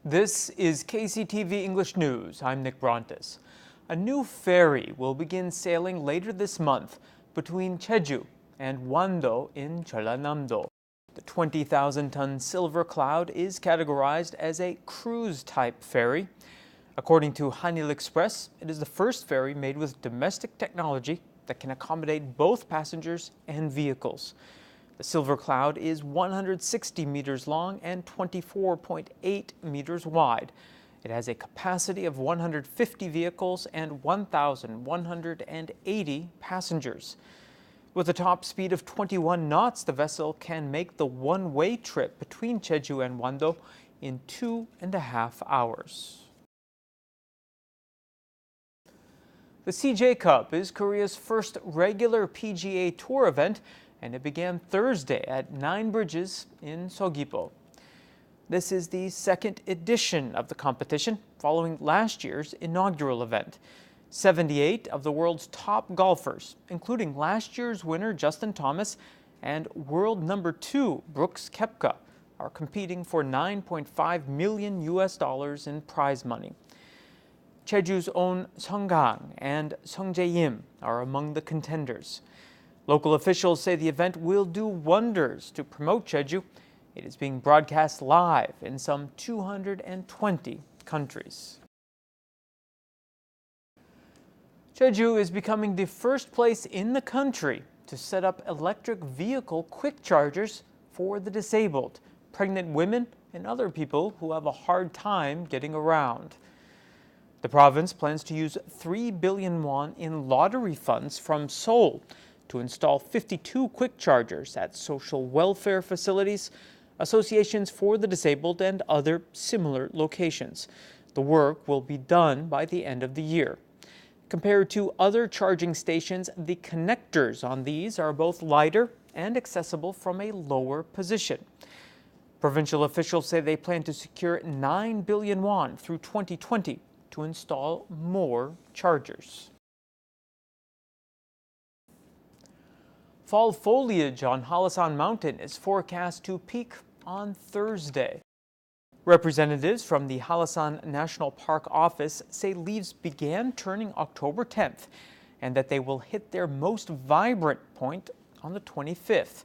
This is KCTV English News. I'm Nick Brontes. A new ferry will begin sailing later this month between Jeju and Wando in Jeollanam-do. The 20,000-ton Silver Cloud is categorized as a cruise-type ferry. According to Hanil Express, it is the first ferry made with domestic technology that can accommodate both passengers and vehicles. The Silver Cloud is 160 meters long and 24.8 meters wide. It has a capacity of 150 vehicles and 1,180 passengers. With a top speed of 21 knots, the vessel can make the one-way trip between Jeju and Wando in 2.5 hours. The CJ Cup is Korea's first regular PGA Tour event, and it began Thursday at 9 Bridges in Seogwipo. This is the second edition of the competition, following last year's inaugural event. 78 of the world's top golfers, including last year's winner Justin Thomas and world number 2 Brooks Koepka, are competing for $9.5 million in prize money. Jeju's own Sung Kang and Sung Jae-im are among the contenders. Local officials say the event will do wonders to promote Jeju. It is being broadcast live in some 220 countries. Jeju is becoming the first place in the country to set up electric vehicle quick chargers for the disabled, pregnant women, and other people who have a hard time getting around. The province plans to use 3 billion won in lottery funds from Seoul to install 52 quick chargers at social welfare facilities, associations for the disabled, and other similar locations. The work will be done by the end of the year. Compared to other charging stations, the connectors on these are both lighter and accessible from a lower position. Provincial officials say they plan to secure 9 billion won through 2020 to install more chargers. Fall foliage on Halasan Mountain is forecast to peak on Thursday. Representatives from the Halasan National Park office say leaves began turning October 10th and that they will hit their most vibrant point on the 25th.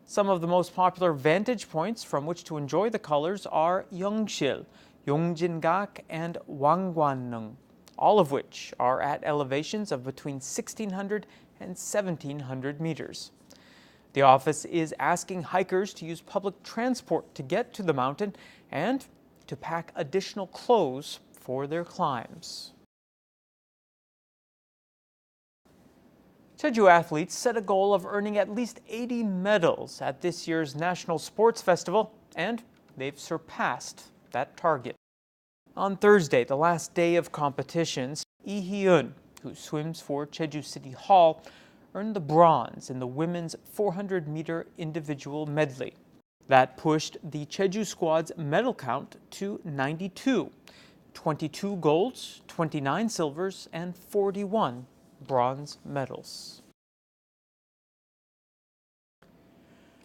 Some of the most popular vantage points from which to enjoy the colors are Yeongsil, Yongjin-gak, and Wangwanneung, all of which are at elevations of between 1,600 and 1,700 meters. The office is asking hikers to use public transport to get to the mountain and to pack additional clothes for their climbs. Jeju athletes set a goal of earning at least 80 medals at this year's National Sports Festival, and they've surpassed that target. On Thursday, the last day of competitions, Lee Hee-eun, who swims for Jeju City Hall, earned the bronze in the women's 400-meter individual medley. That pushed the Jeju squad's medal count to 92, 22 golds, 29 silvers, and 41 bronze medals.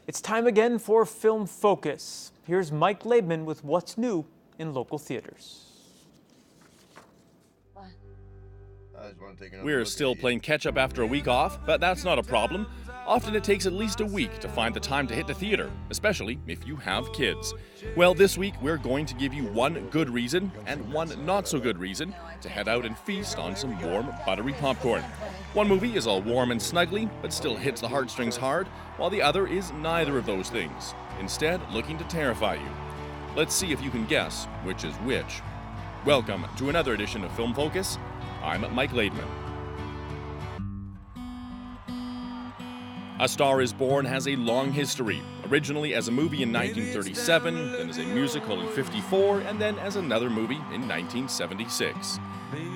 It's time again for Film Focus. Here's Mike Laidman with what's new in local theaters. We're still playing catch-up after a week off, but that's not a problem. Often it takes at least a week to find the time to hit the theater, especially if you have kids. Well, this week we're going to give you one good reason and one not-so-good reason to head out and feast on some warm, buttery popcorn. One movie is all warm and snuggly, but still hits the heartstrings hard, while the other is neither of those things, instead looking to terrify you. Let's see if you can guess which is which. Welcome to another edition of Film Focus. I'm Mike Laidman. A Star is Born has a long history, originally as a movie in 1937, then as a musical in 1954, and then as another movie in 1976.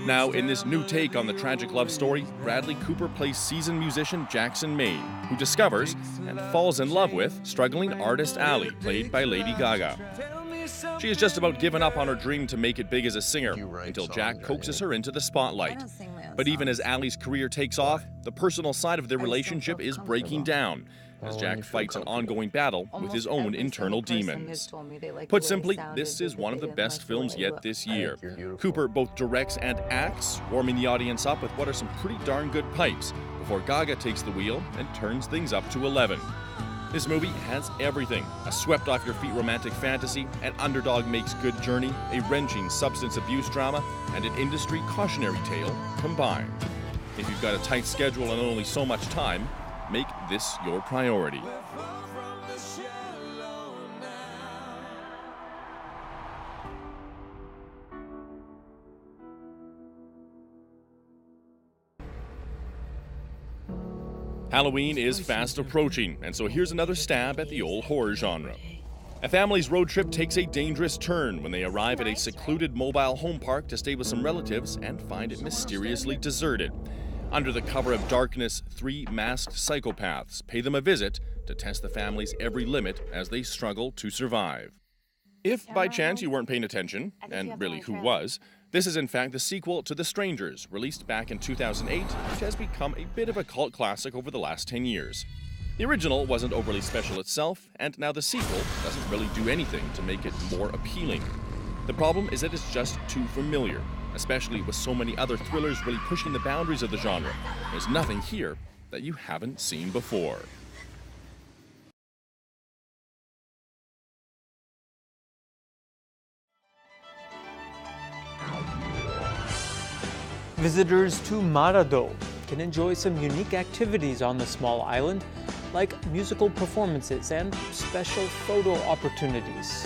Now, in this new take on the tragic love story, Bradley Cooper plays seasoned musician Jackson Maine, who discovers and falls in love with struggling artist Ally, played by Lady Gaga. She has just about given up on her dream to make it big as a singer until Jack coaxes her into the spotlight. But even as Ally's career takes off, the personal side of their relationship is breaking down. as Jack fights an ongoing battle with his own internal demons. Put simply, this is one of the best films yet this year. Cooper both directs and acts, warming the audience up with what are some pretty darn good pipes, before Gaga takes the wheel and turns things up to 11. This movie has everything: a swept-off-your-feet romantic fantasy, an underdog makes good journey, a wrenching substance abuse drama, and an industry cautionary tale combined. If you've got a tight schedule and only so much time, make this your priority. Halloween is fast approaching, and so here's another stab at the old horror genre. A family's road trip takes a dangerous turn when they arrive at a secluded mobile home park to stay with some relatives and find it mysteriously deserted. Under the cover of darkness, 3 masked psychopaths pay them a visit to test the family's every limit as they struggle to survive. If by chance you weren't paying attention, and really who was, this is in fact the sequel to The Strangers, released back in 2008, which has become a bit of a cult classic over the last 10 years. The original wasn't overly special itself, and now the sequel doesn't really do anything to make it more appealing. The problem is that it's just too familiar, especially with so many other thrillers really pushing the boundaries of the genre. There's nothing here that you haven't seen before. Visitors to Marado can enjoy some unique activities on the small island, like musical performances and special photo opportunities.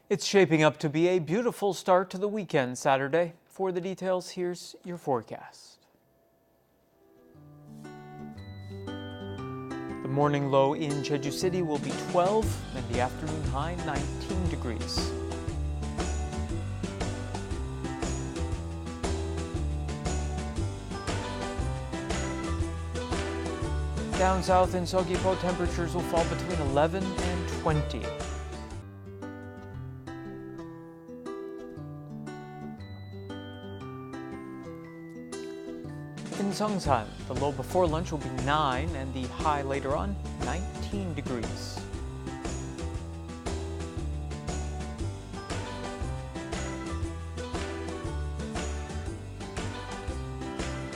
It's shaping up to be a beautiful start to the weekend Saturday. For the details, here's your forecast. The morning low in Jeju City will be 12 and the afternoon high 19 degrees. Down south in Seogwipo, temperatures will fall between 11 and 20. In Seongsan, the low before lunch will be 9 and the high later on 19 degrees.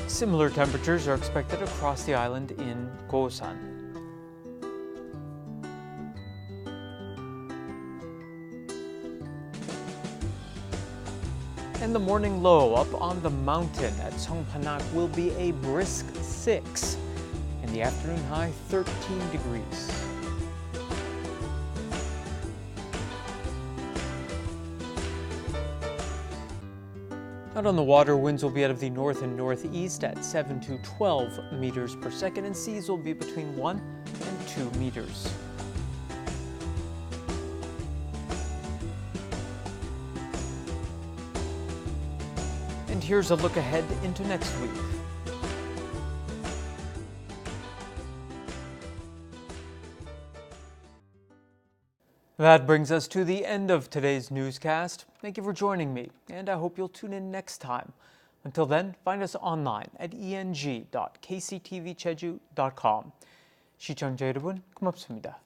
Similar temperatures are expected across the island in Gosan. And the morning low up on the mountain at Songpanak will be a brisk 6, and the afternoon high 13 degrees. Out on the water, winds will be out of the north and northeast at 7 to 12 meters per second, and seas will be between 1 and 2 meters. And here's a look ahead into next week. That brings us to the end of today's newscast. Thank you for joining me, and I hope you'll tune in next time. Until then, find us online at eng.kctvcheju.com. 시청자 여러분, 고맙습니다.